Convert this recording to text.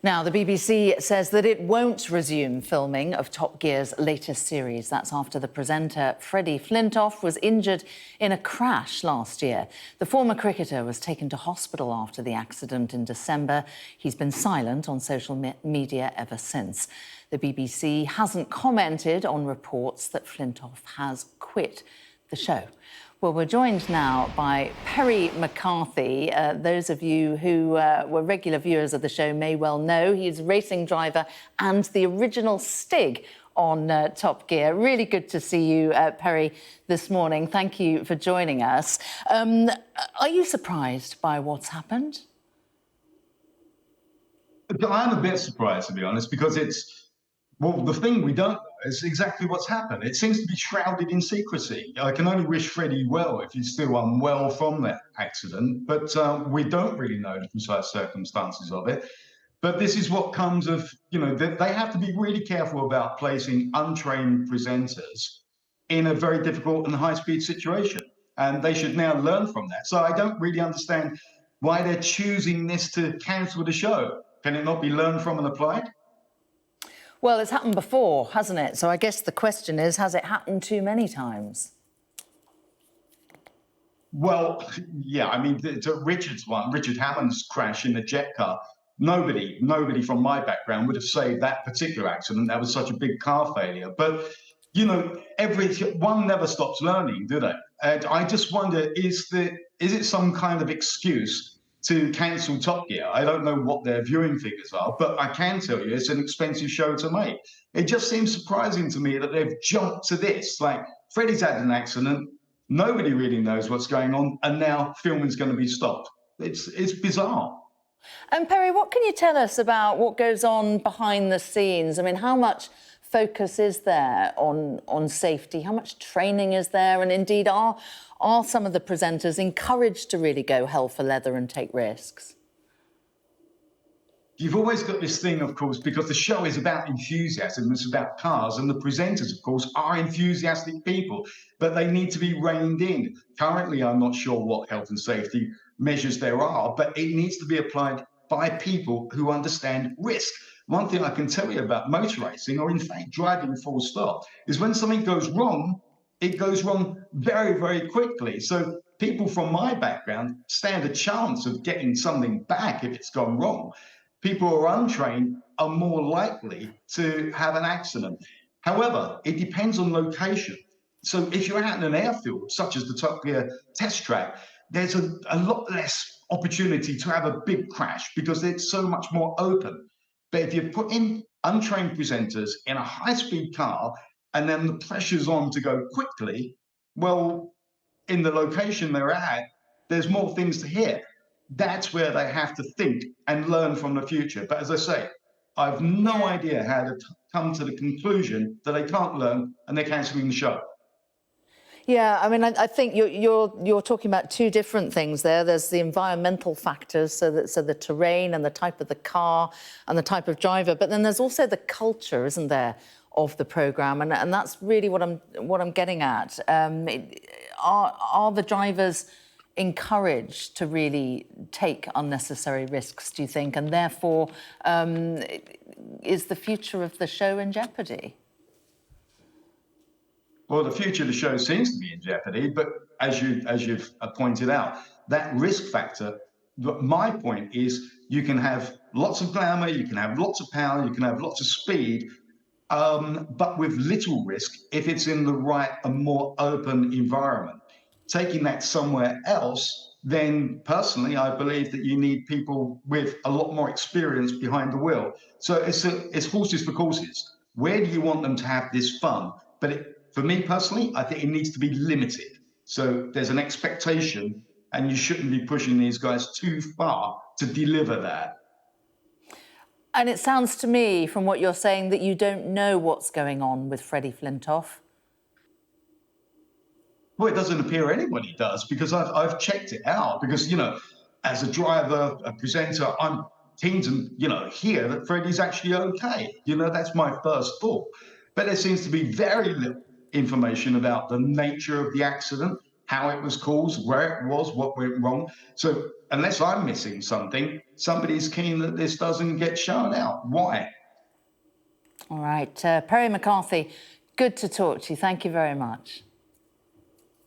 Now, the BBC says that it won't resume filming of Top Gear's latest series. That's after the presenter Freddie Flintoff was injured in a crash last year. The former cricketer was taken to hospital after the accident in December. He's been silent on social media ever since. The BBC hasn't commented on reports that Flintoff has quit the show. Well, we're joined now by Perry McCarthy. Those of you who were regular viewers of the show may well know he's a racing driver and the original Stig on Top Gear. Really good to see you, Perry, this morning. Thank you for joining us. Are you surprised by what's happened? I'm a bit surprised, to be honest, because well, the thing we don't know is exactly what's happened. It seems to be shrouded in secrecy. I can only wish Freddie well if he's still unwell from that accident, but we don't really know the precise circumstances of it. But this is what comes of, they have to be really careful about placing untrained presenters in a very difficult and high-speed situation. And they should now learn from that. So I don't really understand why they're choosing this to cancel the show. Can it not be learned from and applied? Well, it's happened before, hasn't it? So I guess the question is, has it happened too many times? Well, yeah, I mean, to Richard Hammond's crash in the jet car, nobody from my background would have saved that particular accident. That was such a big car failure. But, one never stops learning, do they? And I just wonder, is it some kind of excuse to cancel Top Gear? I don't know what their viewing figures are, but I can tell you it's an expensive show to make. It just seems surprising to me that they've jumped to this. Like, Freddie's had an accident, nobody really knows what's going on, and now filming's going to be stopped. It's bizarre. And Perry, what can you tell us about what goes on behind the scenes? I mean, how much focus is there on safety? How much training is there? And indeed, are some of the presenters encouraged to really go hell for leather and take risks? You've always got this thing, of course, because the show is about enthusiasm, it's about cars, and the presenters, of course, are enthusiastic people, but they need to be reined in. Currently, I'm not sure what health and safety measures there are, but it needs to be applied by people who understand risk. One thing I can tell you about motor racing, or in fact driving full stop, is when something goes wrong, it goes wrong very, very quickly. So people from my background stand a chance of getting something back if it's gone wrong. People who are untrained are more likely to have an accident. However, it depends on location. So if you're out in an airfield, such as the Top Gear test track, there's a lot less opportunity to have a big crash because it's so much more open. But if you put in untrained presenters in a high-speed car and then the pressure's on to go quickly, well, in the location they're at, there's more things to hear. That's where they have to think and learn from the future. But as I say, I've no idea how to come to the conclusion that they can't learn and they're cancelling the show. Yeah, I mean, I think you're talking about two different things there. There's the environmental factors, so the terrain and the type of the car and the type of driver, but then there's also the culture, isn't there, of the programme, and that's really what I'm getting at. Are the drivers encouraged to really take unnecessary risks, do you think, and therefore is the future of the show in jeopardy? Well, the future of the show seems to be in jeopardy, but as you've pointed out, that risk factor, my point is you can have lots of glamour, you can have lots of power, you can have lots of speed, but with little risk if it's in the right and more open environment. Taking that somewhere else, then personally, I believe that you need people with a lot more experience behind the wheel. So it's horses for courses. Where do you want them to have this fun? But for me personally, I think it needs to be limited. So there's an expectation, and you shouldn't be pushing these guys too far to deliver that. And it sounds to me, from what you're saying, that you don't know what's going on with Freddie Flintoff. Well, it doesn't appear anybody does, because I've checked it out. Because, as a driver, a presenter, I'm keen to, hear that Freddie's actually okay. That's my first thought. But there seems to be very little information about the nature of the accident. how it was caused, where it was, what went wrong. So unless I'm missing something, somebody's keen that this doesn't get shown out. Why? All right, Perry McCarthy, good to talk to you. Thank you very much.